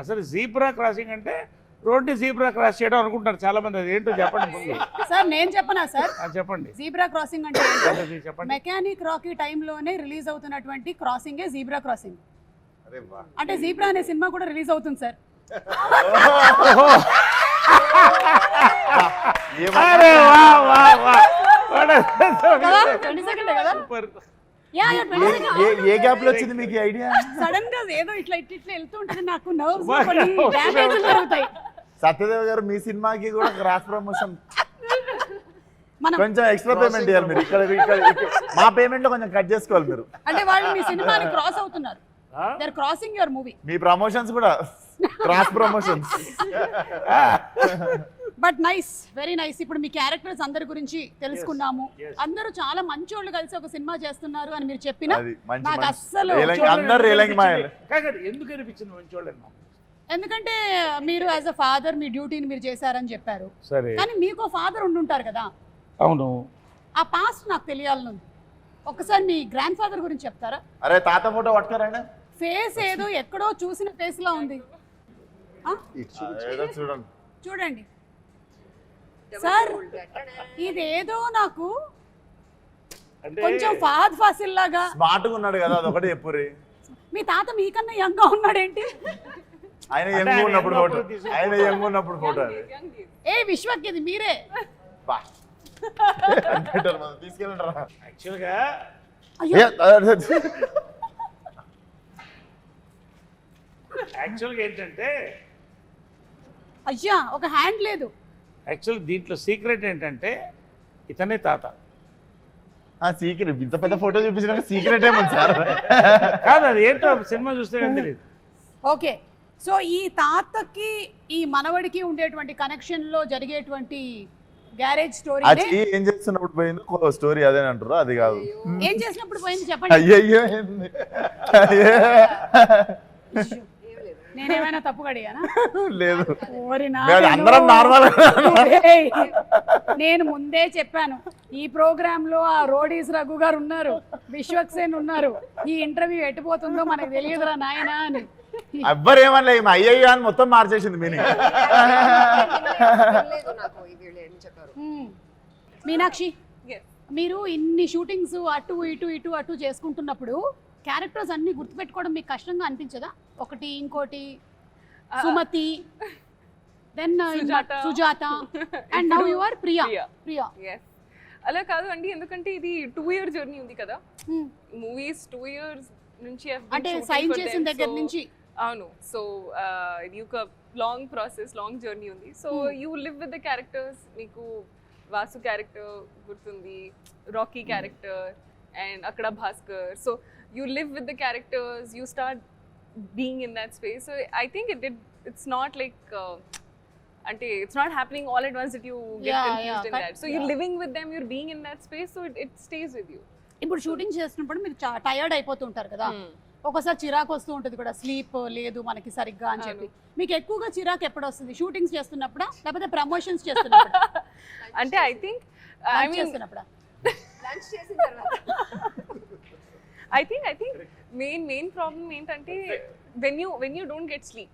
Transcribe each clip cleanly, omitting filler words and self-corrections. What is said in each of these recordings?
అసలు zebra crossing అంటే రోడ్ని zebra cross చేయడం అనుకుంటారు చాలా మంది. అది ఏంటో చెప్పండి ముందు. సార్ నేను చెప్పనా సార్? చెప్పండి. జీబ్రా క్రాసింగ్ అంటే చెప్పండి. మెకానిక్ రాకీ టైంలోనే రిలీజ్ అవుతున్నటువంటి క్రాసింగే జీబ్రా క్రాసింగ్. అరే వా. అంటే జీబ్రా అనే సినిమా కూడా రిలీజ్ అవుతుంది సార్. అరే వా వా వా. 20 సెకండ్ కదా? ఏ గ్యాప్ లో వచ్చింది మీకు ఐడియా? సడన్ గా ఏదో ఇట్లా ఇట్లా వెళ్తూ ఉంటుంది, నాకు నర్వ్స్ కొన్ని డ్యామేజ్ జరుగుతాయి. సత్యదేవ్ గారు మీ సినిమాకి కూడా క్రాస్ ప్రమోషన్ మనం కొంచెం ఎక్స్ట్రా పేమెంట్ చేయాలి మీరు. ఇక్కడ మా పేమెంట్ లో కొంచెం కట్ చేసుకోవాలి మీరు. అంటే వాళ్ళు మీ సినిమాని క్రాస్ అవుతున్నారు. They are crossing your movie. మీ ప్రమోషన్స్ కూడా cross promotions. But nice, very nice. ఇప్పుడు మీ క్యారెక్టర్స్ అందరి గురించి తెలుసుకున్నాము. అందరూ చాలా మంచోళ్ళు కలిసి ఒక సినిమా చేస్తున్నారు అని మీరు చెప్పినా నాకు అస్సలు అందరు రేలంగి మాయలు. ఎందుకు అనిపించింది మంచోళ్ళని? ఎందుకంటే మీరు యాజ్ అ ఫాదర్ మీ డ్యూటీని మీరు చేశారని చెప్పారు. సరే, కానీ మీకు ఫాదర్ ఉండుంటారు కదా. అవును. ఆ పాస్ట్ నాకు తెలియాలనుంది. ఒకసారి మీ గ్రాండ్ ఫాదర్ గురించి చెప్తారా? అరే తాత ఫోటో పట్టుకోరండి. ఫేస్ ఏదో ఎక్కడో చూసిన ఫేస్ లా ఉంది. చూడండి చూడండి సార్, ఇదేదో నాకు కొంచెం ఫహద్ ఫాసిల్ లాగా. స్మార్ట్ గా ఉన్నాడు కదా, అదొకటి చెప్పుర్రి. మీ తాత మీకన్నా యంగ్ గా ఉన్నాడేంటి? ఆయన యంగ్ ఉన్నప్పుడు ఫోటో, ఆయన యంగ్ ఉన్నప్పుడు ఫోటో. ఏ విశ్వక్ ఇది మీరే? తీసుకెళ్ళండి. యాక్చువల్గా ఏంటంటే అయ్యా ఒక హ్యాండ్ లేదు. యాక్చువల్ దీంట్లో సీక్రెట్ ఏంటంటే ఇతనే తాత. సీక్రెట్ ఇంత పెద్ద ఫోటో చూపించిన సీక్రెట్ ఏముంది సార్? కాదు, అది ఏంటో సినిమా చూస్తే కానీ తెలియదు. ఓకే, సో ఈ తాతకి ఈ మనవడికి ఉండేటువంటి కనెక్షన్ లో జరిగేటువంటి గ్యారేజ్ స్టోరీ. ఏం చేస్తున్నప్పుడు పోయింది స్టోరీ అదే అంటారు, అది కాదు. ఏం చేసినప్పుడు పోయింది చెప్పండి. అయ్యో నేనేమైనా తప్పు అడిగానా? లేదు, ఓరి అందరం నార్మల్. నేను ముందే చెప్పాను ఈ ప్రోగ్రామ్ లో ఆ రోడీస్ రఘు గారు ఉన్నారు, విశ్వక్ సేన్ ఉన్నారు. ఈ ఇంటర్వ్యూ ఎట్టిపోతుందో మనకు తెలియదురా నాయనా అని. ఎవ్వరు ఏమనలే, అయ్యయ్యో అని మొత్తం మార్చేసింది మీనింగ్. మీనాక్షి, మీరు ఇన్ని షూటింగ్స్ అటు ఇటు ఇటు అటు చేసుకుంటున్నప్పుడు క్యారెక్టర్స్ అన్ని గుర్తుపెట్టుకోవడం మీకు కష్టంగా అనిపించదా? ఒకటి ఇంకోటి Sumathi, then Sujatha, and now you are Priya. Priya అలా కాదు అండి, ఎందుకంటే ఇది 2-year జర్నీ ఉంది కదా. మూవీస్ 2 years నుంచి అంటే సైన్ చేసిన దగ్గర నుంచి. అవును, సో ఇది ఒక లాంగ్ ప్రాసెస్, లాంగ్ జర్నీ ఉంది. So you live with the characters. మీకు వాసు క్యారెక్టర్ గుర్తుంది, రాకీ క్యారెక్టర్, అండ్ అక్కడ Bhaskar. So you live with the characters, you start being in that space. So I think it's not like it's not happening all at once that you get confused in that. So you're living with them, you're being in that space, so it stays with you. ఇప్పుడు shooting చేస్తున్నప్పుడు మీరు tired అయిపోతుంటారు కదా, ఒకసారి చిరాకు వస్తూ ఉంటుంది కూడా, sleep లేదు మనకి సరిగ్గా అని చెప్పి. మీకు ఎక్కువగా చిరాకు ఎప్పుడు వస్తుంది? షూటింగ్స్ చేస్తున్నప్పుడా లేకపోతే ప్రమోషన్స్ చేస్తున్నప్పుడా? అంటే ఐ థింక్ చేస్తున్నప్పుడా? I think main problem ఏంటంటే when you don't get sleep.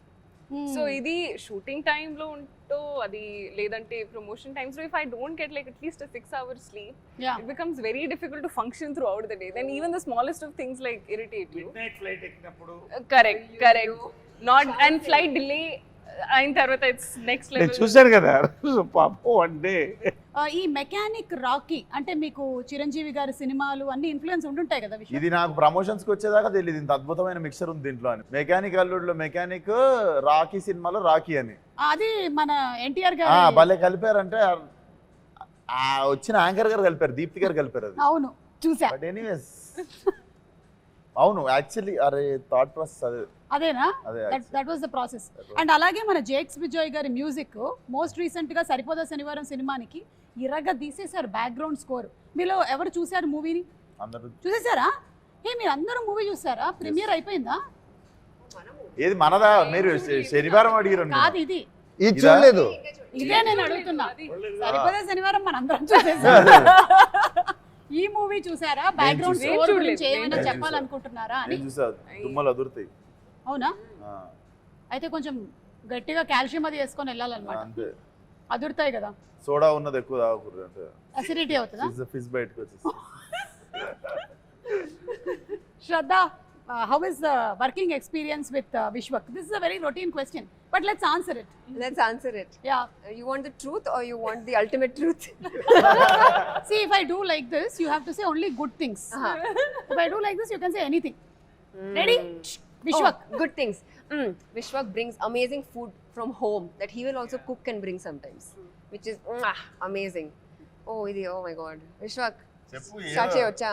So ఇది షూటింగ్ టైమ్ లో ఉంటో అది లేదంటే ప్రమోషన్ టైమ్స్ లో if I don't get like at least a 6 hours sleep, it becomes very difficult to function throughout the day. Then even the smallest of things like irritate you. Midnight flight ఎక్కినప్పుడు correct not and flight delay అయిన తర్వాత it's next level. చూశారు కదా పాపం అంటే. ఈ mechanic Rocky అంటే మీకు చిరంజీవి గారి సినిమాలు అన్ని ఇన్ఫ్లుయెన్స్ ఉంటుంటాయి కదా. ఇది నాకు ప్రమోషన్స్ కి వచ్చేదాకా తెలియదు ఇంత అద్భుతమైన మిక్సర్ ఉంది దీంట్లో అని. మెకానిక్ అల్లుడులో మెకానిక్, రాకీ సినిమాలో రాకీ అని. అది మన ఎన్టీఆర్ గారు భలే కలిపారంటే వచ్చిన యాంకర్ గారు కలిపారు, దీప్తి గారు కలిపారు. అది అవును చూసా. బట్ ఎనీవేస్ అవును యాక్చువల్లీ అరే థాట్ ప్రాసెస్ అదేనా? That was the process. And అలాగే మన జేక్స్ విజయ్ గారి మ్యూజిక్ మోస్ట్ రీసెంట్ గా సరిపోదా శనివారం సినిమానికి ఇరగా తీసేశారు బ్యాక్గ్రౌండ్ స్కోర్. మీలో ఎవరు చూసారు మూవీని? చూసేసారా? మీరు అందరూ మూవీ చూసారా? ప్రీమియర్ అయిపోయిందా? ఏది మనదా? మీరు శనివారం అడిగారు కాదు, ఇది చూడలేదు. ఇదే నేను అడుగుతున్నా. సరిపోదా శనివారం మనందరం చూసేసాం. ఈ మూవీ చూసారా? బ్యాక్గ్రౌండ్ స్కోర్ గురించి ఏమైనా చెప్పాలనుకుంటున్నారా అని? తుమ్మలు అదురుతాయి. అవునా? అయితే కొంచెం గట్టిగా కాల్షియం అది వేసుకొని వెళ్ళాలన్నమాట. అంతే, అదురుతాయి కదా, సోడా ఉన్నది ఎక్కువ తాగకూడదు అంటే అసిడిటీ అవుతుందా? ఫిష్ బయటకు వచ్చేసి. శ్రద్ధ, how is working experience with Vishwak? This is a very routine question, but let's answer it. Let's answer it. Yeah. You want the truth or you want the ultimate truth? See, if I do like this, you have to say only good things. If I do like this, you can say anything. Ready? Vishwak. Oh, good things. Vishwak brings amazing food from home that he will also cook and bring sometimes, which is amazing. Oh my God. Vishwak, చెప్పు start cheyocha.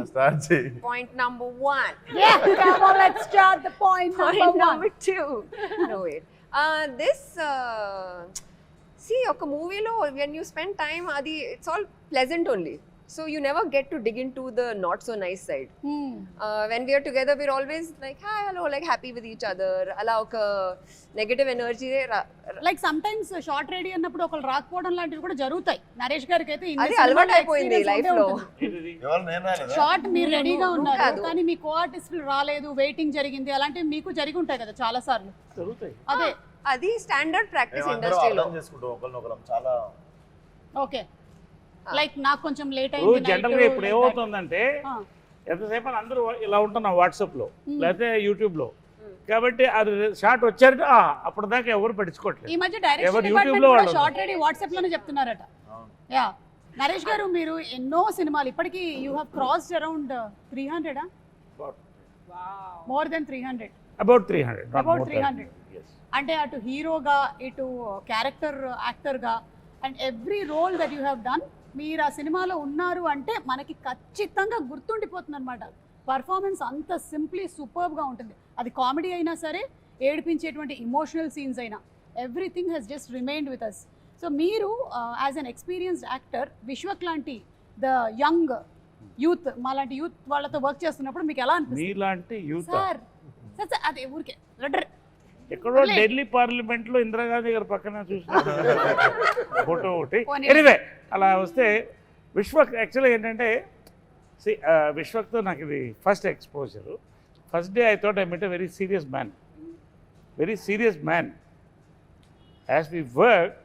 Start చేయి. Point number 1. Yeah, come on, let's start the point Point number 1. number 2. No, wait. This, see, oka movie lo, when you spend time, it's all pleasant only. So you never get to dig into the not so nice side. When we are together, we're always like, hi, hello, like happy with each other. Ala oka negative energy. Like sometimes short ready అన్నప్పుడు ఒకళ్ళు రాకపోవడం లాంటివి కూడా జరుగుతాయి. నరేష్ గారికి అయితే అది అలవాటు అయిపోయింది లైఫ్ లో. ఎవరు నేను రాలేదా? షార్ట్ మీరు రెడీగా ఉన్నారు కాదు. కానీ మీ కో ఆర్టిస్టులు రాలేదు, వెయిటింగ్ జరిగింది, అలాంటివి మీకు జరిగి ఉంటాయి కదా చాలా సార్లు. జరుగుతాయి. అదే అది స్టాండర్డ్ ప్రాక్టీస్ మేమందరం ఇండస్ట్రీలో. అర్థం చేసుకుంటాం ఒకరినొకరం చాలా. ఓకే, లైక్ నాకు కొంచెం లేట్ ఇప్పుడు అయింది జనరల్గా ఇప్పుడు ఏమవుతుందంటే ఎంతసేపు అని అందరూ ఇలా ఉంటున్నాం వాట్సాప్లో లేకపోతే యూట్యూబ్లో, కాబట్టి అది షార్ట్ వచ్చారంటే అప్పుడు దాకా ఎవరు పట్టించుకోవట్లేదు. ఈ మధ్య డైరెక్షన్ ఎవరు డిపార్ట్మెంట్ యూట్యూబ్లో కూడా వాళ్ళు షార్ట్ రెడీ వాట్సాప్ లోనే చెప్తున్నారట. యా, నరేష్ గారు మీరు ఎన్నో సినిమాలు ఇప్పటికీ you have crossed around 300 more than 300. About 300. About 300. అంటే అటు హీరోగా ఇటు క్యారెక్టర్ యాక్టర్గా and every role that you have done, మీరు ఆ సినిమాలో ఉన్నారు అంటే మనకి ఖచ్చితంగా గుర్తుండిపోతుంది అనమాట. పర్ఫార్మెన్స్ అంత సింప్లీ సూపర్బ్గా ఉంటుంది. అది కామెడీ అయినా సరే, ఏడిపించేటువంటి ఇమోషనల్ సీన్స్ అయినా, everything has just remained with us. So మీరు as an experienced actor Vishwak లాంటి ద యంగ్ యూత్, మాలాంటి యూత్ వాళ్ళతో వర్క్ చేస్తున్నప్పుడు మీకు ఎలా అనిపిస్తుంది? మీలాంటి యూత్ సార్ సార్ అదే ఊరికే రెడర్ ఎక్కడో ఢిల్లీ పార్లమెంట్ లో ఇందిరాగాంధీ గారి పక్కన చూసిన ఫోటో ఒకటి. పోనీ. ఎనివే అలా వస్తే విశ్వక్ యాక్చువల్గా ఏంటంటే విశ్వక్తో నాకు ఇది first exposure. First day I thought I met a very serious man. As we work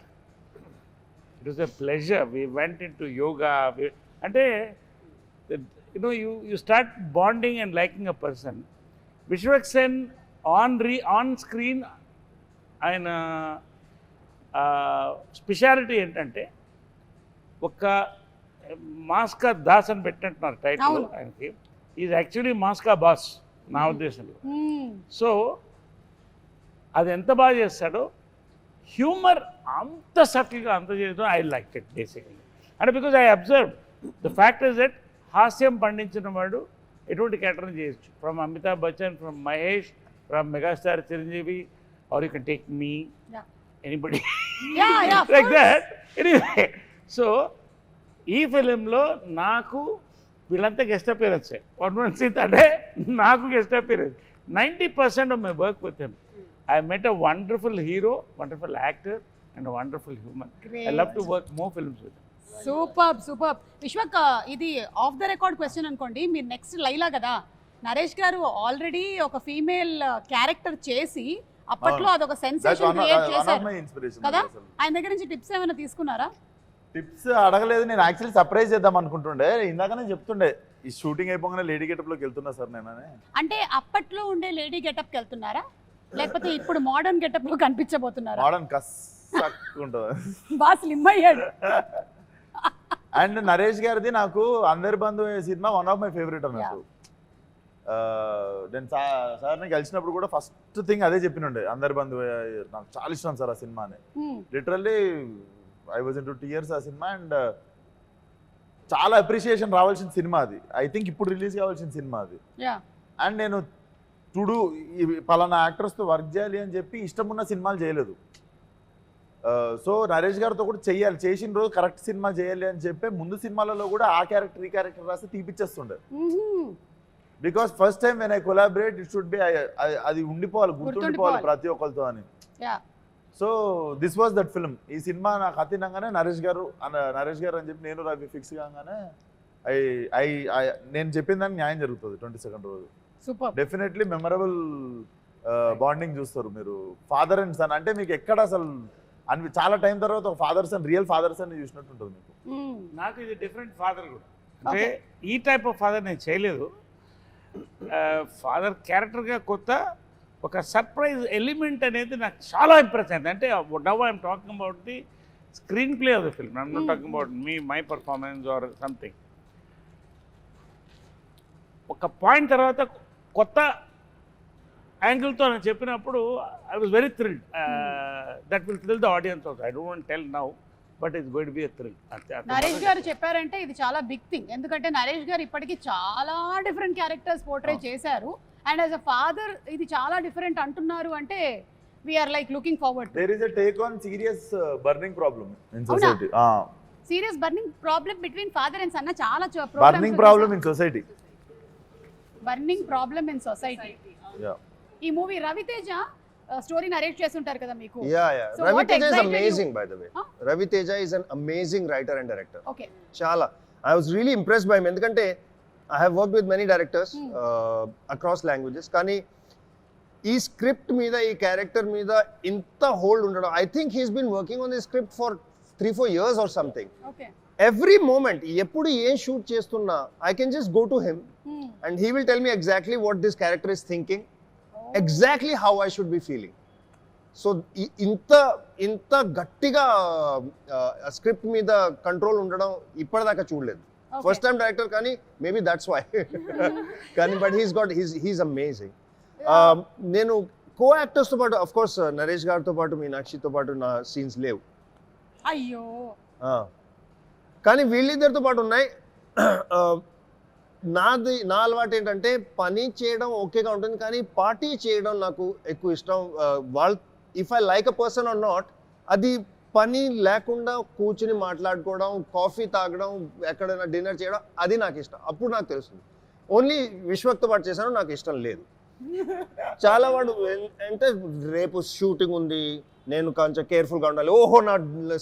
it was a pleasure. We went into yoga. అంటే you start bonding and liking a person. Vishwak Sen on screen ఆయన speciality ఏంటంటే ఒక మాస్కా దాస్ అని పెట్టినట్టున్నారు title ఆయనకి. Is actually మాస్కా boss నా ఉద్దేశంలో. సో అది ఎంత బాగా చేస్తాడో, హ్యూమర్ అంత సటిల్గా అంత చేయడం ఐ లైక్ ఇట్ బేసికలీ. అంటే because I observe the fact is that హాస్యం పండించిన వాడు ఎటువంటి క్యారెక్టర్ని చేయొచ్చు. From Amitabh Bachchan, from Mahesh, from megastar Chiranjeevi, or you can take me, anybody like that. Anyway, so ఈ ఫిలింలో నాకు వీళ్ళంతా గెస్ట్ అపియరెన్స్. అంటే నాకు guest appearance 90% of my work with him. I met a wonderful hero, wonderful actor, and a wonderful human. Great. I love to work more films with him. Super. Vishwak, ఇది of the record question అనుకోండి. మీరు next Laila కదా, నరేష్ గారు already ఒక female character చేసి అప్పట్లో అదొక sensation create చేశారు కదా. ఆయన దగ్గర నుంచి టిప్స్ ఏమైనా తీసుకున్నారా? టిప్స్ అడగలేదు, నేను యాక్చువల్లీ సర్ప్రైజ్ చేద్దాం అనుకుంటుండే. ఇందాకనే చెప్తుండే ఈ షూటింగ్ అయిపోగానే లేడీ గెటప్లోకి వెళ్తున్నా సార్ నేనని. అంటే అప్పట్లో ఉండే లేడీ గెటప్కి వెళ్తున్నారా, లేకపోతే ఇప్పుడు మోడర్న్ గెటప్ లో కనిపించబోతున్నారా? మోడర్న్ ఉంటుంది, బాగా స్లిమ్ అయ్యాడు. అండ్ నరేష్ గారిది నాకు అందరి బంధు సినిమా వన్ ఆఫ్ మై ఫేవరెట్ అన్నట్టు. నేను సార్ని కలిసినప్పుడు కూడా ఫస్ట్ థింగ్ అదే చెప్పినుండే, అందరి బంధు నాకు చాలా ఇష్టం సార్ ఆ సినిమా అని. Literally I was in 2 years ఆ సినిమా. అండ్ చాలా అప్రిషియేషన్ రావాల్సిన సినిమా అది. ఐ థింక్ ఇప్పుడు రిలీజ్ కావాల్సిన సినిమా అది. అండ్ నేను టుడు పలానా యాక్టర్స్తో వర్క్ చేయాలి అని చెప్పి ఇష్టం ఉన్న సినిమాలు చేయలేదు. సో నరేష్ గారితో కూడా చెయ్యాలి, చేసిన రోజు కరెక్ట్ సినిమా చేయాలి అని చెప్పి ముందు సినిమాలలో కూడా ఆ క్యారెక్టర్ ఈ క్యారెక్టర్ రాసి తీపిచ్చేస్తుండే. Because first time when I collaborate it should be, అది ఉండిపోవాలి, గుర్తుండిపోవాలి ప్రతి ఒక్కరితో అని. So this was that film. ఈ సినిమా నాకు అతినంగానే నరేష్ గారు అని చెప్పి నేను రవి ఫిక్స్ కాగానే నేను చెప్పిన దానికి న్యాయం జరుగుతుంది 22nd రోజు. సూపర్, డెఫినెట్లీ మెమరబుల్ బాండింగ్ చూస్తారు మీరు ఫాదర్ అండ్ సన్ అంటే మీకు ఎక్కడ అసలు చాలా టైం తర్వాత ఒక father son real father son చూసినట్టు ఉంటుంది మీకు. నాకు ఇది డిఫరెంట్ ఫాదర్ కూడా అంటే ఈ టైప్ ఆఫ్ ఫాదర్ నేను చేయలేదు. ఫాదర్ క్యారెక్టర్గా కొత్త ఒక సర్ప్రైజ్ ఎలిమెంట్ అనేది నాకు చాలా ఇంప్రెస్ అయింది. అంటే now I'm talking about the screen play of the film, I'm not talking about my performance or something. ఒక పాయింట్ తర్వాత కొత్త యాంగిల్తో నేను చెప్పినప్పుడు I was very thrilled. That will thrill the audience also. I don't tell now but it's going to be a thrill. Naresh గారు చెప్పారంటే ఇది చాలా big thing. ఎందుకంటే నరేష్ గారు ఇప్పటికీ చాలా డిఫరెంట్ క్యారెక్టర్స్ పోర్ట్రే చేశారు. అండ్ యాజ్ అ ఫాదర్ ఇది చాలా డిఫరెంట్ అంటున్నారు అంటే we are like looking forward. There is a take on serious burning problem in society. Serious burning problem between father and son చాలా burning problem in society. Burning problem in society. ఈ movie Raviteja story narrate చేస్తుంటారు కదా మీకు. So Ravi what Teja is excited amazing, you? by the way. Huh? Ravi Teja is an amazing writer and director. Okay. Chala. I was really impressed by him ఎందుకంటే I have worked with many directors across languages. కానీ ఈ script మీద ఈ character మీద ఇంత hold ఉండడం, I think he's been working on this script for 3-4 years or something. Okay. Every moment ఎప్పుడు ఏం షూట్ చేస్తున్నా I can just go to him and he will tell me exactly what this character is thinking. Exactly how I should be feeling. So ఇంత గట్టిగా script మీద control ఉండడం ఇప్పటిదాకా చూడలేదు. First time director కానీ మేబీ దట్స్ వై. కానీ but he's amazing. నేను కో యాక్టర్స్తో పాటు అఫ్ కోర్స్ నరేష్ గారితో పాటు మీనాక్షితో పాటు నా సీన్స్ లేవు. అయ్యో. కానీ వీళ్ళిద్దరితో పాటు ఉన్నాయి. నా అలవాటు ఏంటంటే పని చేయడం ఓకేగా ఉంటుంది కానీ పార్టీ చేయడం నాకు ఎక్కువ ఇష్టం. వాళ్ళు if I like a person are not, అది పని లేకుండా కూర్చుని మాట్లాడుకోవడం, కాఫీ తాగడం, ఎక్కడైనా డిన్నర్ చేయడం అది నాకు ఇష్టం. అప్పుడు నాకు తెలుస్తుంది. ఓన్లీ విశ్వక్తో పాటు చేశాను నాకు ఇష్టం లేదు. చాలా వాడు అంటే రేపు షూటింగ్ ఉంది నేను కొంచెం కేర్ఫుల్గా ఉండాలి, ఓహో నా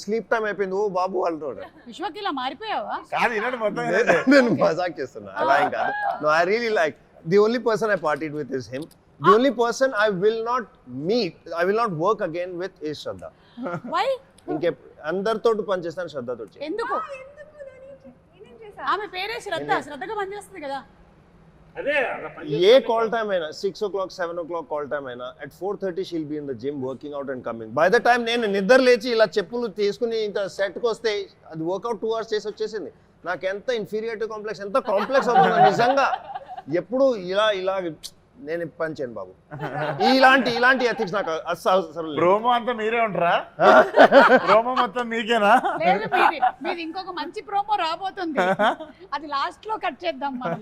స్లీప్ టైం అయిపోయింది, ఓ బాబు వాళ్ళతో. విశ్వక్ ఇలా మారిపోయావా? కాదు వినండి మొత్తం. నేను మజాక్ చేస్తున్నా, అలా ఏం కాదు. No I really like the only person I parted with is him. The only person I will not work again with is Shraddha. Why? ఇంకే అందరితో పనిచేస్తాను, శ్రద్ధతో. ఎందుకు? ఆమె పేరే శ్రద్ధ, శ్రద్ధగా పనిచేస్తుంది కదా. అదే ఏ కాల్ టైమ్ అయినా 6 o'clock 7 o'clock కాల్ టైమ్ అయినా at 4:30 she'll be in the gym working out and coming. By the time నేను నిద్ర లేచి ఇలా చెప్పులు తీసుకుని ఇంకా సెట్కి వస్తే అది వర్కౌట్ 2 hours చేసి వచ్చేసింది. నాకు ఎంత ఇన్ఫీరియారిటీ కాంప్లెక్స్, ఎంత కాంప్లెక్స్ అవుతుంది నిజంగా. ఎప్పుడు ఇలా నేను పని చేయను బాబు. ఇలాంటి ఎథిక్స్ నాకు అసలు. ప్రోమో అంతా మీరే ఉంటారా? ప్రోమో మొత్తం మీకేనా? లేదు, మీది ఇంకొక మంచి ప్రోమో రాబోతుంది. అది లాస్ట్ లో కట్ చేద్దాం మనం.